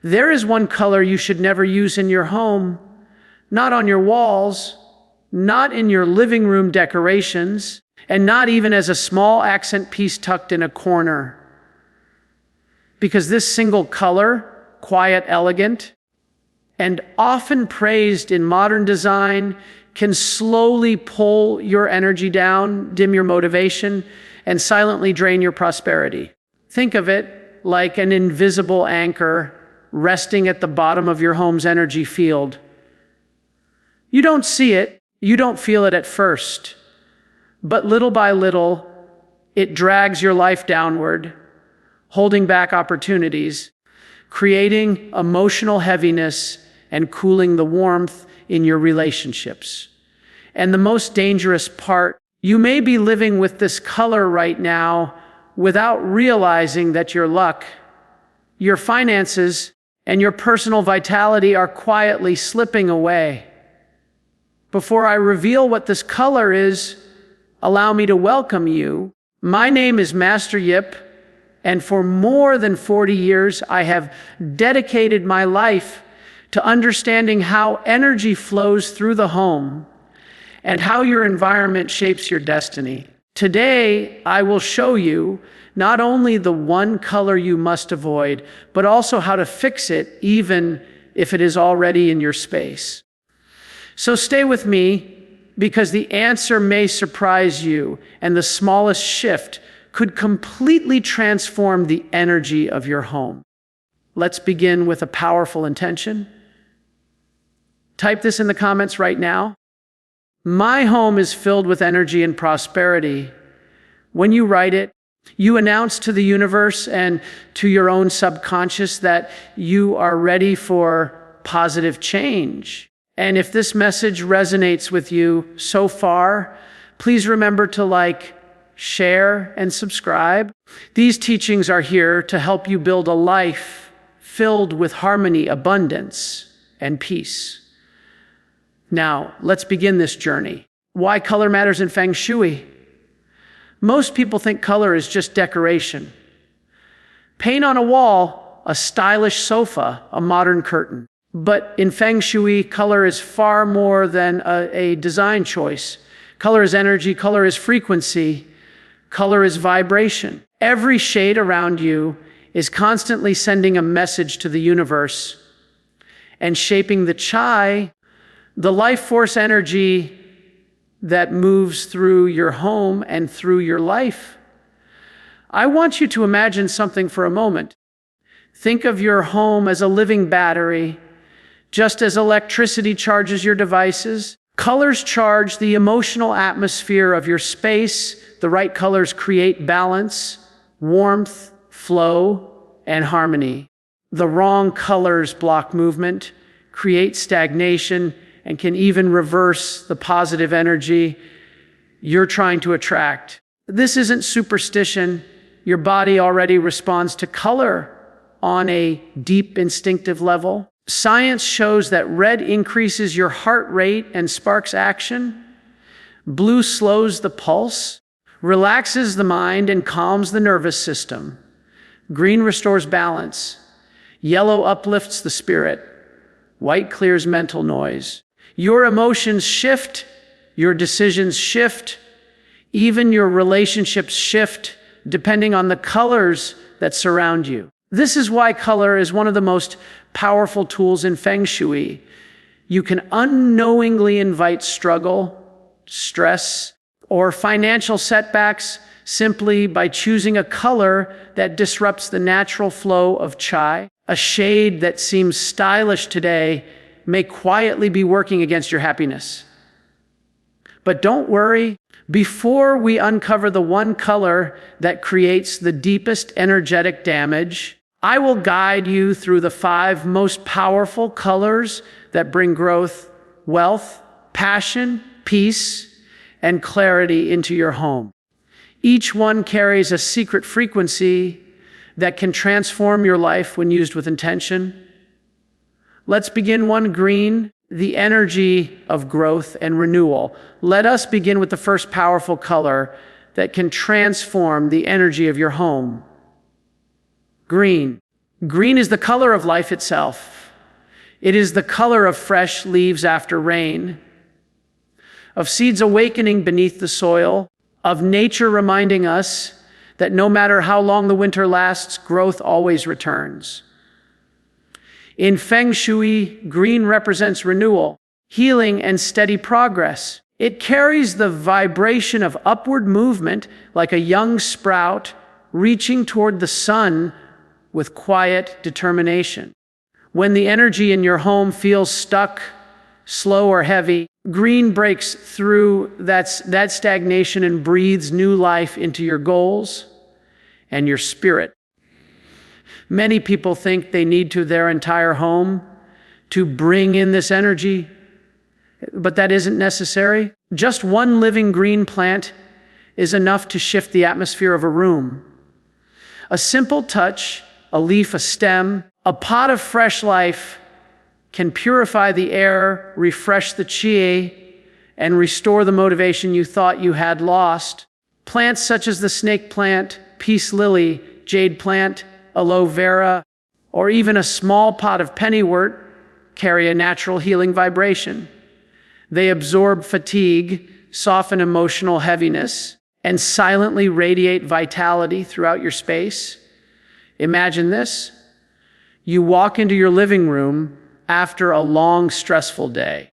There is one color you should never use in your home, not on your walls, not in your living room decorations, and not even as a small accent piece tucked in a corner. Because this single color, quiet, elegant, and often praised in modern design, can slowly pull your energy down, dim your motivation, and silently drain your prosperity. Think of it like an invisible anchor resting at the bottom of your home's energy field. You don't see it, you don't feel it at first, but little by little, it drags your life downward, holding back opportunities, creating emotional heaviness and cooling the warmth in your relationships. And the most dangerous part, you may be living with this color right now without realizing that your luck, your finances, and your personal vitality are quietly slipping away. Before I reveal what this color is, allow me to welcome you. My name is Master Yip, and for more than 40 years, I have dedicated my life to understanding how energy flows through the home and how your environment shapes your destiny. Today, I will show you not only the one color you must avoid, but also how to fix it even if it is already in your space. So stay with me, because the answer may surprise you, and the smallest shift could completely transform the energy of your home. Let's begin with a powerful intention. Type this in the comments right now. My home is filled with energy and prosperity. When you write it, you announce to the universe and to your own subconscious that you are ready for positive change. And if this message resonates with you so far, please remember to like, share, and subscribe. These teachings are here to help you build a life filled with harmony, abundance, and peace. Now, let's begin this journey. Why color matters in Feng Shui? Most people think color is just decoration. Paint on a wall, a stylish sofa, a modern curtain. But in Feng Shui, color is far more than a design choice. Color is energy, color is frequency, color is vibration. Every shade around you is constantly sending a message to the universe and shaping the chai, the life force energy that moves through your home and through your life. I want you to imagine something for a moment. Think of your home as a living battery. Just as electricity charges your devices, colors charge the emotional atmosphere of your space. The right colors create balance, warmth, flow, and harmony. The wrong colors block movement, create stagnation, and can even reverse the positive energy you're trying to attract. This isn't superstition. Your body already responds to color on a deep instinctive level. Science shows that red increases your heart rate and sparks action. Blue slows the pulse, relaxes the mind, and calms the nervous system. Green restores balance. Yellow uplifts the spirit. White clears mental noise. Your emotions shift, your decisions shift, even your relationships shift depending on the colors that surround you. This is why color is one of the most powerful tools in Feng Shui. You can unknowingly invite struggle, stress, or financial setbacks simply by choosing a color that disrupts the natural flow of chai. A shade that seems stylish today may quietly be working against your happiness. But don't worry, before we uncover the one color that creates the deepest energetic damage, I will guide you through the 5 most powerful colors that bring growth, wealth, passion, peace, and clarity into your home. Each one carries a secret frequency that can transform your life when used with intention. Let's begin one green, the energy of growth and renewal. Let us begin with the first powerful color that can transform the energy of your home. Green. Green is the color of life itself. It is the color of fresh leaves after rain, of seeds awakening beneath the soil, of nature reminding us that no matter how long the winter lasts, growth always returns. In Feng Shui, green represents renewal, healing, and steady progress. It carries the vibration of upward movement like a young sprout reaching toward the sun with quiet determination. When the energy in your home feels stuck, slow, or heavy, green breaks through that stagnation and breathes new life into your goals and your spirit. Many people think they need to their entire home to bring in this energy, but that isn't necessary. Just one living green plant is enough to shift the atmosphere of a room. A simple touch, a leaf, a stem, a pot of fresh life can purify the air, refresh the qi, and restore the motivation you thought you had lost. Plants such as the snake plant, peace lily, jade plant, aloe vera, or even a small pot of pennywort carry a natural healing vibration. They absorb fatigue, soften emotional heaviness, and silently radiate vitality throughout your space. Imagine this. You walk into your living room after a long, stressful day.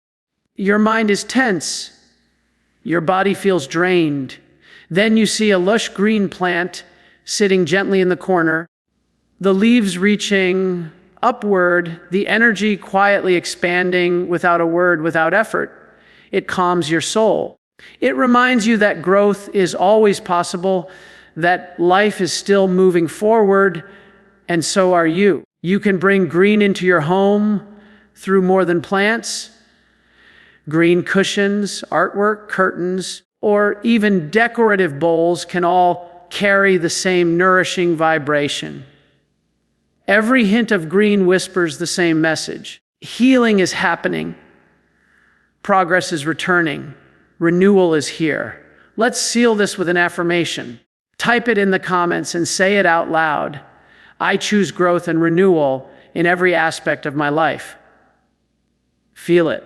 Your mind is tense. Your body feels drained. Then you see a lush green plant sitting gently in the corner, the leaves reaching upward, the energy quietly expanding without a word, without effort. It calms your soul. It reminds you that growth is always possible, that life is still moving forward, and so are you. You can bring green into your home through more than plants. Green cushions, artwork, curtains, or even decorative bowls can all carry the same nourishing vibration. Every hint of green whispers the same message. Healing is happening. Progress is returning. Renewal is here. Let's seal this with an affirmation. Type it in the comments and say it out loud. I choose growth and renewal in every aspect of my life. Feel it.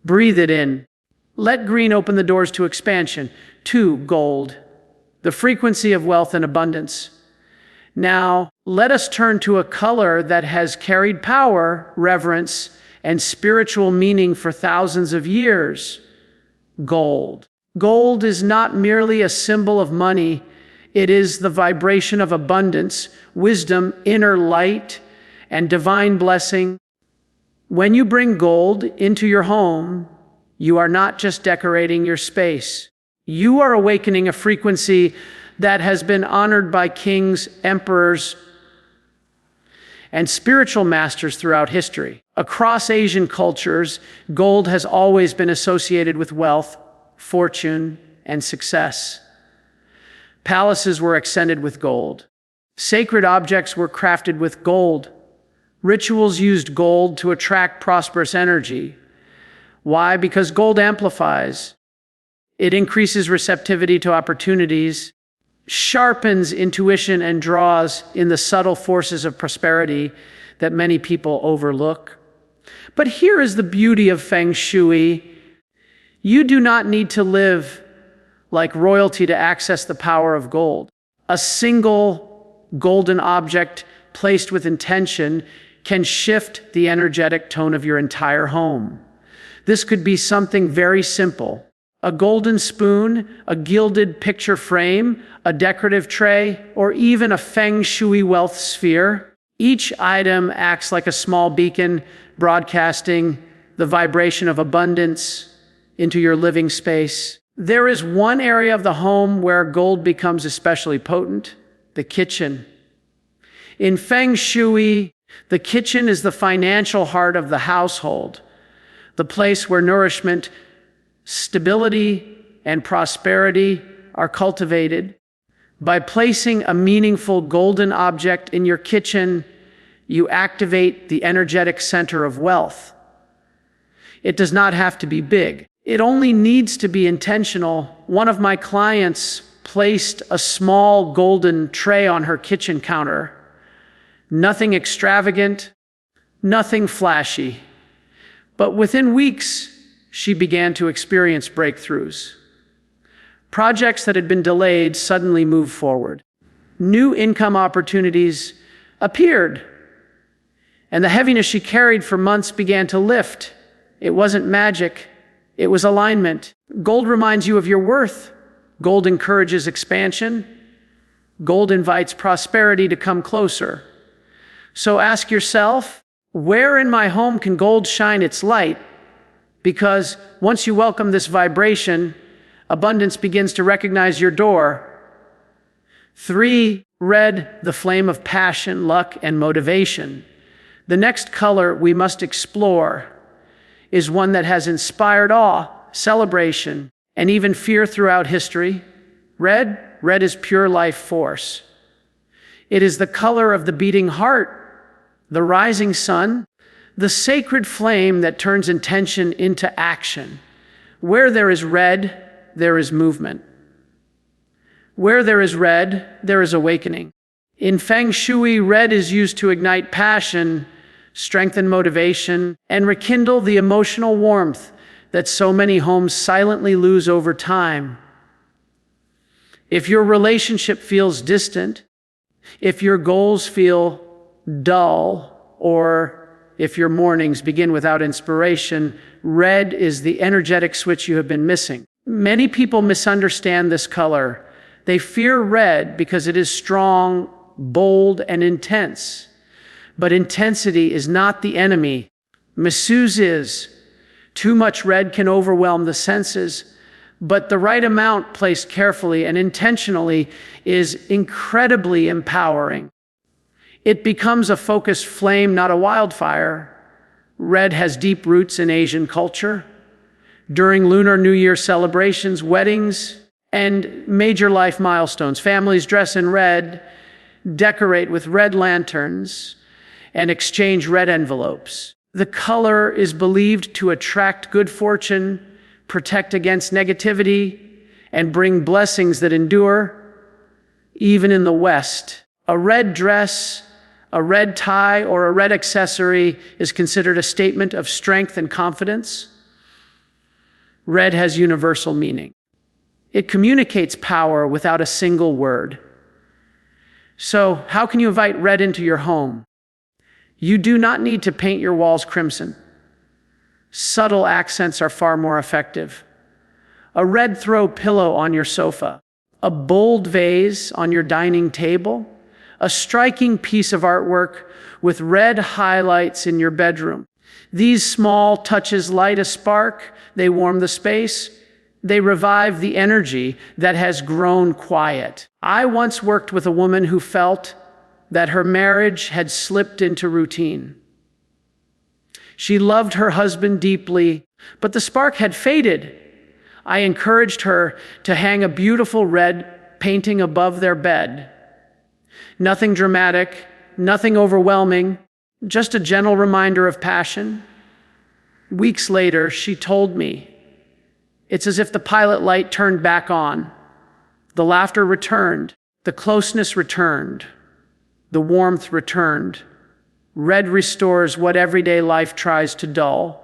Breathe it in. Let green open the doors to expansion. 2, gold, the frequency of wealth and abundance. Now, let us turn to a color that has carried power, reverence, and spiritual meaning for thousands of years. Gold. Gold is not merely a symbol of money. It is the vibration of abundance, wisdom, inner light, and divine blessing. When you bring gold into your home, you are not just decorating your space. You are awakening a frequency that has been honored by kings, emperors, and spiritual masters throughout history. Across Asian cultures, gold has always been associated with wealth, fortune, and success. Palaces were accented with gold. Sacred objects were crafted with gold. Rituals used gold to attract prosperous energy. Why? Because gold amplifies. It increases receptivity to opportunities, sharpens intuition, and draws in the subtle forces of prosperity that many people overlook. But here is the beauty of Feng Shui. You do not need to live like royalty to access the power of gold. A single golden object placed with intention can shift the energetic tone of your entire home. This could be something very simple. A golden spoon, a gilded picture frame, a decorative tray, or even a Feng Shui wealth sphere. Each item acts like a small beacon, broadcasting the vibration of abundance into your living space. There is one area of the home where gold becomes especially potent: the kitchen. In Feng Shui, the kitchen is the financial heart of the household, the place where nourishment, stability, and prosperity are cultivated. By placing a meaningful golden object in your kitchen, you activate the energetic center of wealth. It does not have to be big. It only needs to be intentional. One of my clients placed a small golden tray on her kitchen counter. Nothing extravagant, nothing flashy. But within weeks, she began to experience breakthroughs. Projects that had been delayed suddenly moved forward. New income opportunities appeared, and the heaviness she carried for months began to lift. It wasn't magic, it was alignment. Gold reminds you of your worth. Gold encourages expansion. Gold invites prosperity to come closer. So ask yourself, where in my home can gold shine its light? Because once you welcome this vibration, abundance begins to recognize your door. 3, red, the flame of passion, luck, and motivation. The next color we must explore is one that has inspired awe, celebration, and even fear throughout history. Red is pure life force. It is the color of the beating heart, the rising sun, the sacred flame that turns intention into action. Where there is red, there is movement. Where there is red, there is awakening. In Feng Shui, red is used to ignite passion, strengthen motivation, and rekindle the emotional warmth that so many homes silently lose over time. If your relationship feels distant, if your goals feel dull, or if your mornings begin without inspiration, red is the energetic switch you have been missing. Many people misunderstand this color. They fear red because it is strong, bold, and intense. But intensity is not the enemy. Misuse is. Too much red can overwhelm the senses, but the right amount placed carefully and intentionally is incredibly empowering. It becomes a focused flame, not a wildfire. Red has deep roots in Asian culture. During Lunar New Year celebrations, weddings, and major life milestones, families dress in red, decorate with red lanterns, and exchange red envelopes. The color is believed to attract good fortune, protect against negativity, and bring blessings that endure. Even in the West, a red dress, a red tie, or a red accessory is considered a statement of strength and confidence. Red has universal meaning. It communicates power without a single word. So, how can you invite red into your home? You do not need to paint your walls crimson. Subtle accents are far more effective. A red throw pillow on your sofa, a bold vase on your dining table, a striking piece of artwork with red highlights in your bedroom. These small touches light a spark, they warm the space, they revive the energy that has grown quiet. I once worked with a woman who felt that her marriage had slipped into routine. She loved her husband deeply, but the spark had faded. I encouraged her to hang a beautiful red painting above their bed. Nothing dramatic, nothing overwhelming, just a gentle reminder of passion. Weeks later, she told me, it's as if the pilot light turned back on. The laughter returned, the closeness returned, the warmth returned. Red restores what everyday life tries to dull.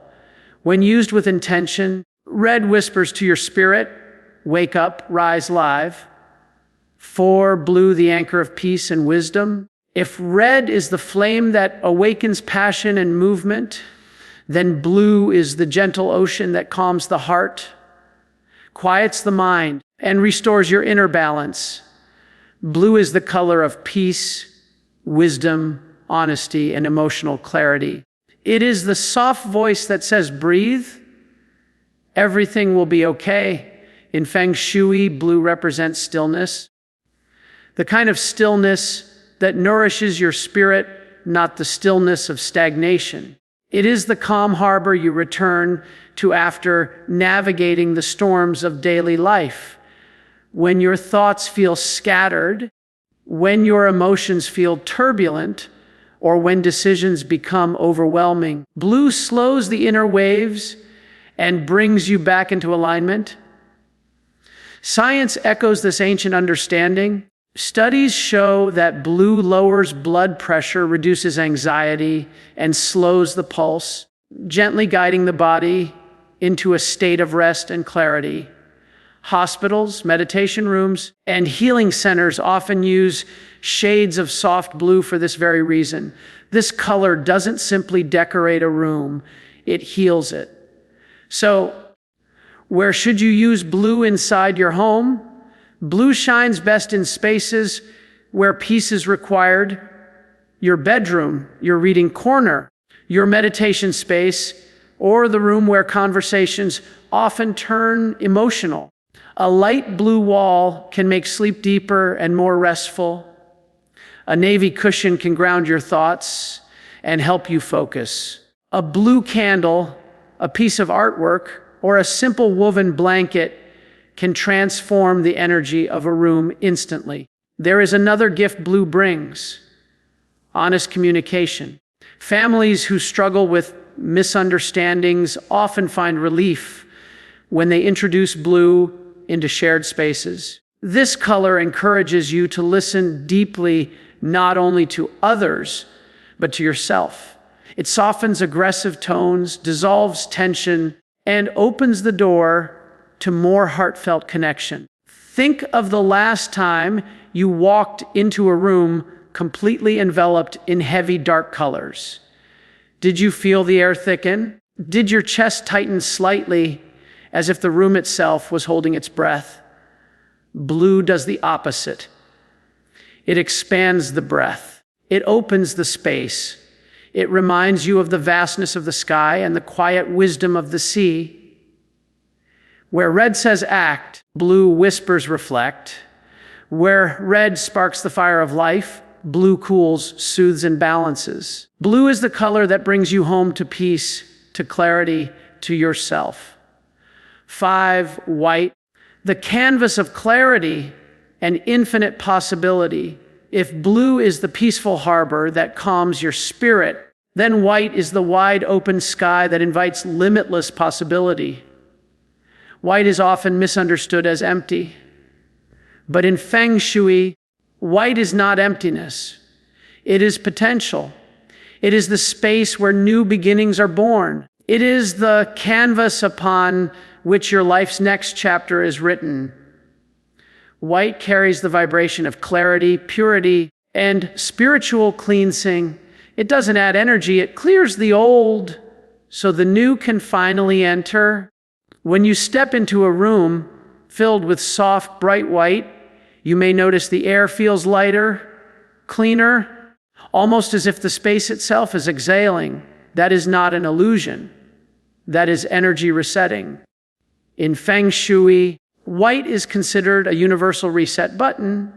When used with intention, red whispers to your spirit, wake up, rise live. 4, blue, the anchor of peace and wisdom. If red is the flame that awakens passion and movement, then blue is the gentle ocean that calms the heart, quiets the mind, and restores your inner balance. Blue is the color of peace, wisdom, honesty, and emotional clarity. It is the soft voice that says, breathe, everything will be okay. In Feng Shui, blue represents stillness. The kind of stillness that nourishes your spirit, not the stillness of stagnation. It is the calm harbor you return to after navigating the storms of daily life. When your thoughts feel scattered, when your emotions feel turbulent, or when decisions become overwhelming, blue slows the inner waves and brings you back into alignment. Science echoes this ancient understanding. Studies show that blue lowers blood pressure, reduces anxiety, and slows the pulse, gently guiding the body into a state of rest and clarity. Hospitals, meditation rooms, and healing centers often use shades of soft blue for this very reason. This color doesn't simply decorate a room, it heals it. So, where should you use blue inside your home? Blue shines best in spaces where peace is required. Your bedroom, your reading corner, your meditation space, or the room where conversations often turn emotional. A light blue wall can make sleep deeper and more restful. A navy cushion can ground your thoughts and help you focus. A blue candle, a piece of artwork, or a simple woven blanket can transform the energy of a room instantly. There is another gift blue brings: honest communication. Families who struggle with misunderstandings often find relief when they introduce blue into shared spaces. This color encourages you to listen deeply, not only to others, but to yourself. It softens aggressive tones, dissolves tension, and opens the door to more heartfelt connection. Think of the last time you walked into a room completely enveloped in heavy, dark colors. Did you feel the air thicken? Did your chest tighten slightly, as if the room itself was holding its breath? Blue does the opposite. It expands the breath. It opens the space. It reminds you of the vastness of the sky and the quiet wisdom of the sea. Where red says act, blue whispers reflect. Where red sparks the fire of life, blue cools, soothes, and balances. Blue is the color that brings you home to peace, to clarity, to yourself. 5, white, the canvas of clarity and infinite possibility. If blue is the peaceful harbor that calms your spirit, then white is the wide open sky that invites limitless possibility. White is often misunderstood as empty, but in Feng Shui, white is not emptiness. It is potential. It is the space where new beginnings are born. It is the canvas upon which your life's next chapter is written. White carries the vibration of clarity, purity, and spiritual cleansing. It doesn't add energy, it clears the old so the new can finally enter. When you step into a room filled with soft, bright white, you may notice the air feels lighter, cleaner, almost as if the space itself is exhaling. That is not an illusion. That is energy resetting. In Feng Shui, white is considered a universal reset button.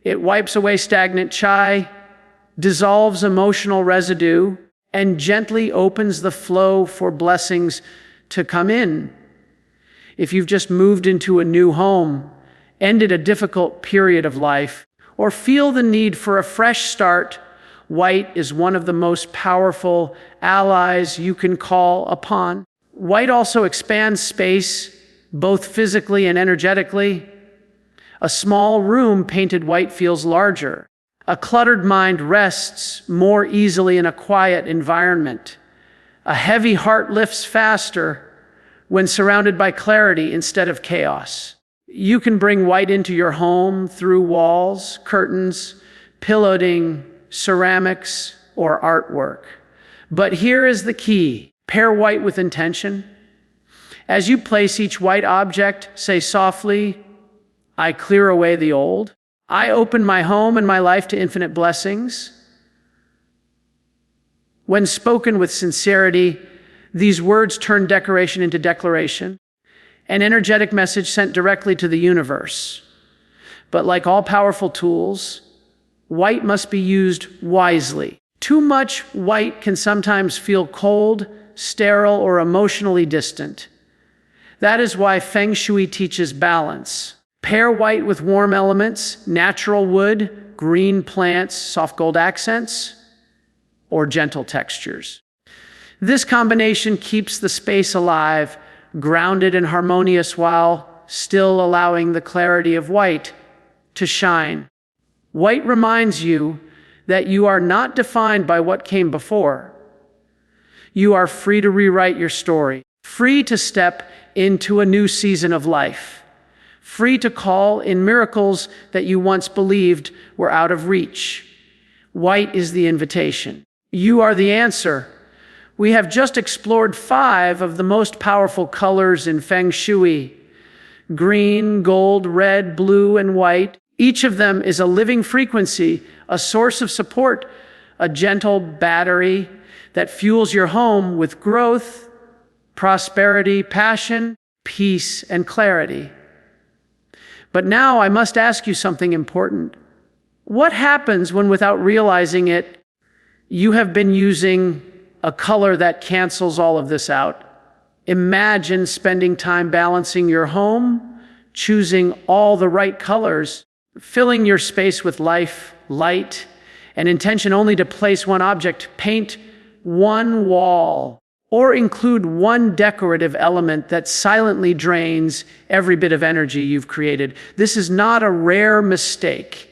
It wipes away stagnant chi, dissolves emotional residue, and gently opens the flow for blessings to come in. If you've just moved into a new home, ended a difficult period of life, or feel the need for a fresh start, white is one of the most powerful allies you can call upon. White also expands space, both physically and energetically. A small room painted white feels larger. A cluttered mind rests more easily in a quiet environment. A heavy heart lifts faster when surrounded by clarity instead of chaos. You can bring white into your home through walls, curtains, piloting, ceramics, or artwork. But here is the key: pair white with intention. As you place each white object, say softly, "I clear away the old. I open my home and my life to infinite blessings." When spoken with sincerity, these words turn decoration into declaration, an energetic message sent directly to the universe. But like all powerful tools, white must be used wisely. Too much white can sometimes feel cold, sterile, or emotionally distant. That is why Feng Shui teaches balance. Pair white with warm elements, natural wood, green plants, soft gold accents, or gentle textures. This combination keeps the space alive, grounded and harmonious, while still allowing the clarity of white to shine. White reminds you that you are not defined by what came before. You are free to rewrite your story, free to step into a new season of life, free to call in miracles that you once believed were out of reach. White is the invitation. You are the answer. We have just explored 5 of the most powerful colors in Feng Shui: green, gold, red, blue, and white. Each of them is a living frequency, a source of support, a gentle battery that fuels your home with growth, prosperity, passion, peace, and clarity. But now I must ask you something important. What happens when, without realizing it, you have been using a color that cancels all of this out? Imagine spending time balancing your home, choosing all the right colors, filling your space with life, light, and intention, only to place one object, paint one wall, or include one decorative element that silently drains every bit of energy you've created. This is not a rare mistake.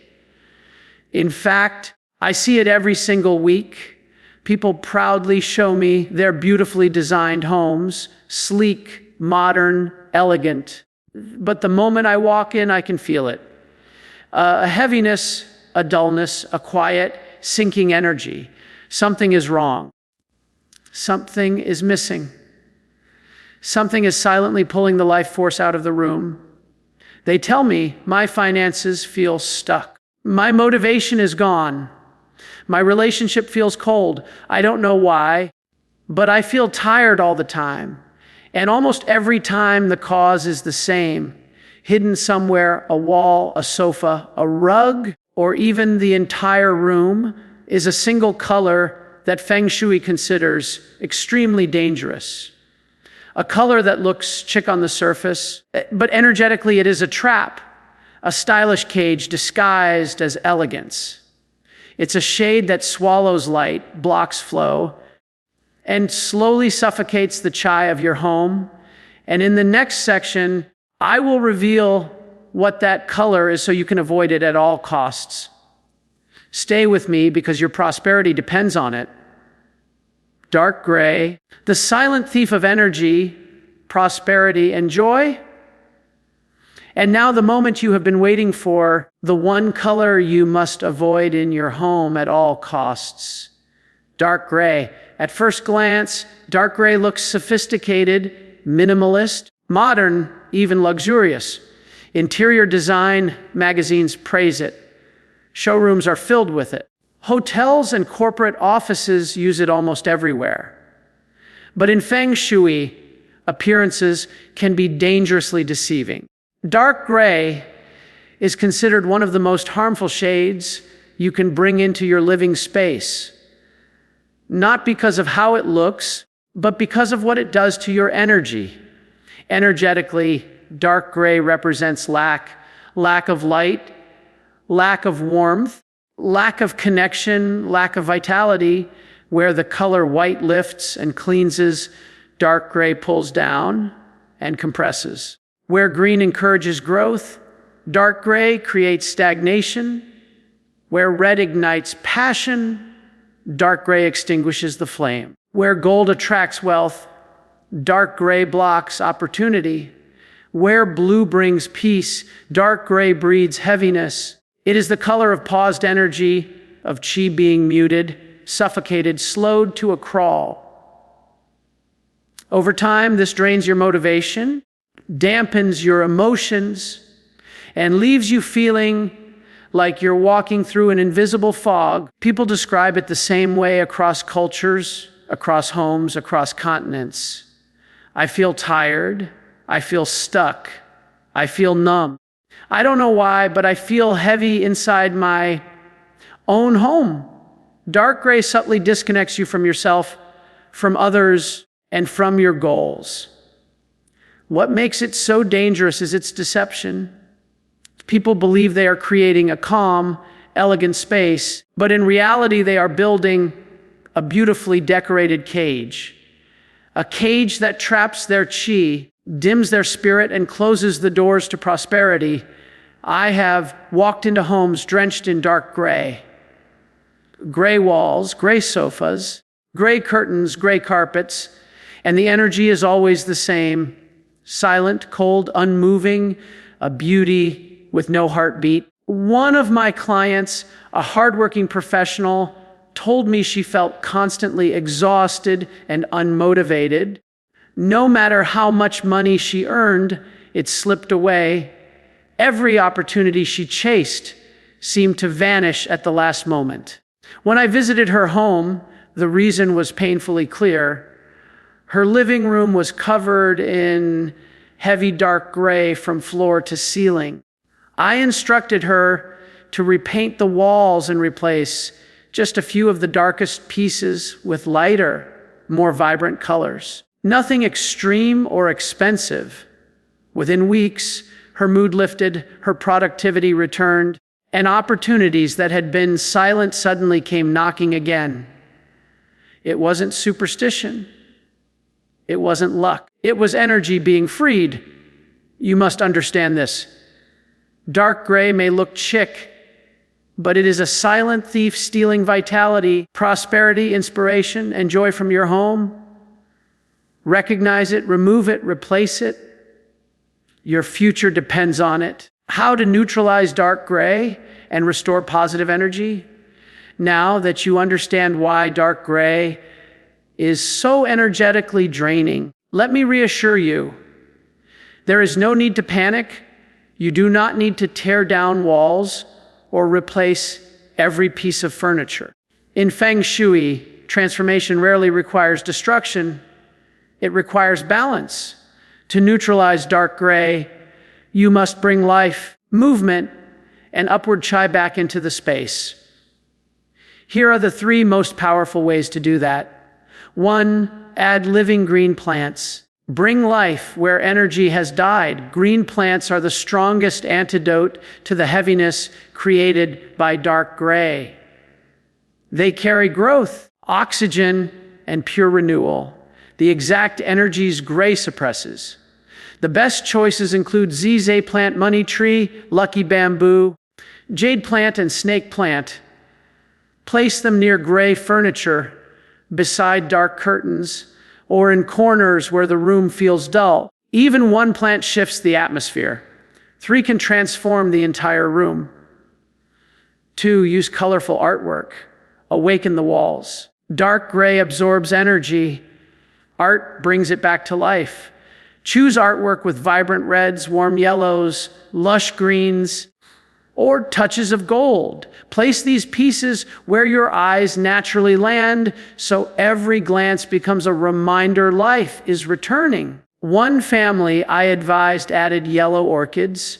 In fact, I see it every single week. People proudly show me their beautifully designed homes, sleek, modern, elegant. But the moment I walk in, I can feel it. A heaviness, a dullness, a quiet, sinking energy. Something is wrong. Something is missing. Something is silently pulling the life force out of the room. They tell me my finances feel stuck. My motivation is gone. My relationship feels cold. I don't know why, but I feel tired all the time. And almost every time the cause is the same. Hidden somewhere, a wall, a sofa, a rug, or even the entire room is a single color that Feng Shui considers extremely dangerous. A color that looks chic on the surface, but energetically it is a trap, a stylish cage disguised as elegance. It's a shade that swallows light, blocks flow, and slowly suffocates the chai of your home. And in the next section, I will reveal what that color is so you can avoid it at all costs. Stay with me because your prosperity depends on it. Dark gray, the silent thief of energy, prosperity, and joy. And now the moment you have been waiting for, the one color you must avoid in your home at all costs. Dark gray. At first glance, dark gray looks sophisticated, minimalist, modern, even luxurious. Interior design magazines praise it. Showrooms are filled with it. Hotels and corporate offices use it almost everywhere. But in Feng Shui, appearances can be dangerously deceiving. Dark gray is considered one of the most harmful shades you can bring into your living space. Not because of how it looks, but because of what it does to your energy. Energetically, dark gray represents lack of light, lack of warmth, lack of connection, lack of vitality. Where the color white lifts and cleanses, dark gray pulls down and compresses. Where green encourages growth, dark gray creates stagnation. Where red ignites passion, dark gray extinguishes the flame. Where gold attracts wealth, dark gray blocks opportunity. Where blue brings peace, dark gray breeds heaviness. It is the color of paused energy, of qi being muted, suffocated, slowed to a crawl. Over time, this drains your motivation, dampens your emotions, and leaves you feeling like you're walking through an invisible fog. People describe it the same way across cultures, across homes, across continents. I feel tired. I feel stuck. I feel numb. I don't know why, but I feel heavy inside my own home. Dark gray subtly disconnects you from yourself, from others, and from your goals. What makes it so dangerous is its deception. People believe they are creating a calm, elegant space, but in reality, they are building a beautifully decorated cage. A cage that traps their qi, dims their spirit, and closes the doors to prosperity. I have walked into homes drenched in dark gray. Gray walls, gray sofas, gray curtains, gray carpets, and the energy is always the same. Silent, cold, unmoving, a beauty with no heartbeat. One of my clients, a hardworking professional, told me she felt constantly exhausted and unmotivated. No matter how much money she earned, it slipped away. Every opportunity she chased seemed to vanish at the last moment. When I visited her home, the reason was painfully clear. Her living room was covered in heavy dark gray from floor to ceiling. I instructed her to repaint the walls and replace just a few of the darkest pieces with lighter, more vibrant colors. Nothing extreme or expensive. Within weeks, her mood lifted, her productivity returned, and opportunities that had been silent suddenly came knocking again. It wasn't superstition. It wasn't luck. It was energy being freed. You must understand this. Dark gray may look chic, but it is a silent thief stealing vitality, prosperity, inspiration, and joy from your home. Recognize it, remove it, replace it. Your future depends on it. How to neutralize dark gray and restore positive energy? Now that you understand why dark gray is so energetically draining, let me reassure you, there is no need to panic. You do not need to tear down walls or replace every piece of furniture. In Feng Shui, transformation rarely requires destruction. It requires balance. To neutralize dark gray, you must bring life, movement, and upward chi back into the space. Here are the 3 most powerful ways to do that. 1, add living green plants. Bring life where energy has died. Green plants are the strongest antidote to the heaviness created by dark gray. They carry growth, oxygen, and pure renewal, the exact energies gray suppresses. The best choices include zizé plant, money tree, lucky bamboo, jade plant, and snake plant. Place them near gray furniture, beside dark curtains, or in corners where the room feels dull. Even 1 plant shifts the atmosphere. 3 can transform the entire room. 2, use colorful artwork. Awaken the walls. Dark gray absorbs energy. Art brings it back to life. Choose artwork with vibrant reds, warm yellows, lush greens, or touches of gold. Place these pieces where your eyes naturally land, so every glance becomes a reminder life is returning. One family I advised added yellow orchids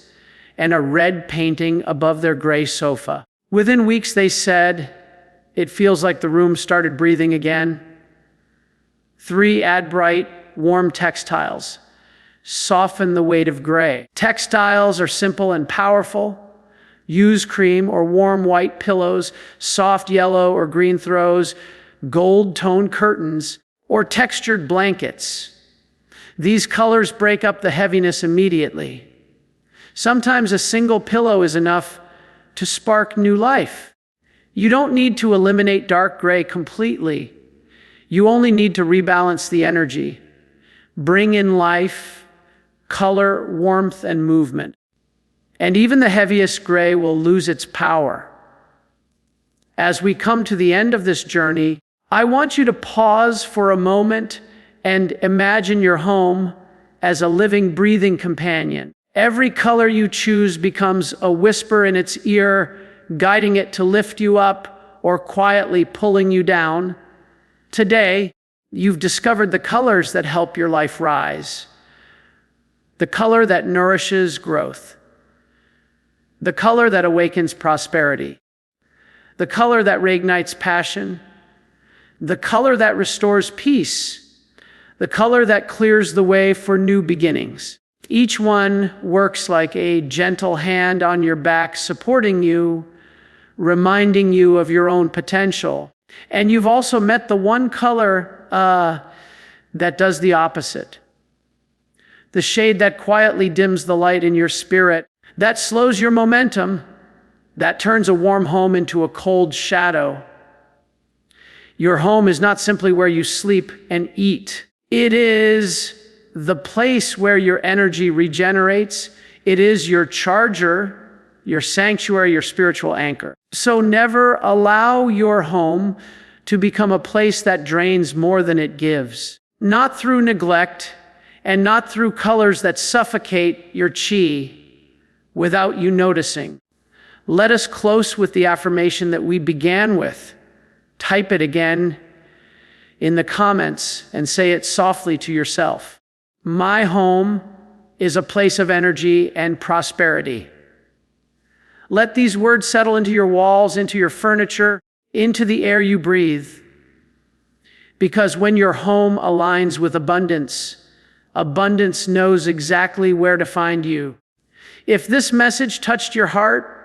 and a red painting above their gray sofa. Within weeks, they said, it feels like the room started breathing again. 3, add bright, warm textiles. Soften the weight of gray. Textiles are simple and powerful. Use cream or warm white pillows, soft yellow or green throws, gold-toned curtains, or textured blankets. These colors break up the heaviness immediately. Sometimes a single pillow is enough to spark new life. You don't need to eliminate dark gray completely. You only need to rebalance the energy. Bring in life, color, warmth, and movement. And even the heaviest gray will lose its power. As we come to the end of this journey, I want you to pause for a moment and imagine your home as a living, breathing companion. Every color you choose becomes a whisper in its ear, guiding it to lift you up or quietly pulling you down. Today, you've discovered the colors that help your life rise. The color that nourishes growth. The color that awakens prosperity. The color that reignites passion. The color that restores peace. The color that clears the way for new beginnings. Each one works like a gentle hand on your back, supporting you, reminding you of your own potential. And you've also met the one color that does the opposite. The shade that quietly dims the light in your spirit. That slows your momentum. That turns a warm home into a cold shadow. Your home is not simply where you sleep and eat. It is the place where your energy regenerates. It is your charger, your sanctuary, your spiritual anchor. So never allow your home to become a place that drains more than it gives. Not through neglect and not through colors that suffocate your chi without you noticing. Let us close with the affirmation that we began with. Type it again in the comments and say it softly to yourself. My home is a place of energy and prosperity. Let these words settle into your walls, into your furniture, into the air you breathe. Because when your home aligns with abundance, abundance knows exactly where to find you. If this message touched your heart,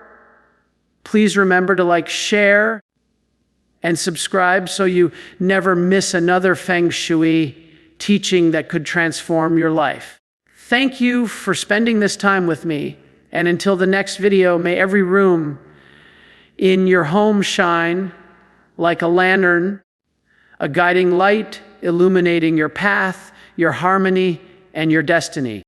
please remember to share, and subscribe so you never miss another Feng Shui teaching that could transform your life. Thank you for spending this time with me, and until the next video, may every room in your home shine like a lantern, a guiding light illuminating your path, your harmony, and your destiny.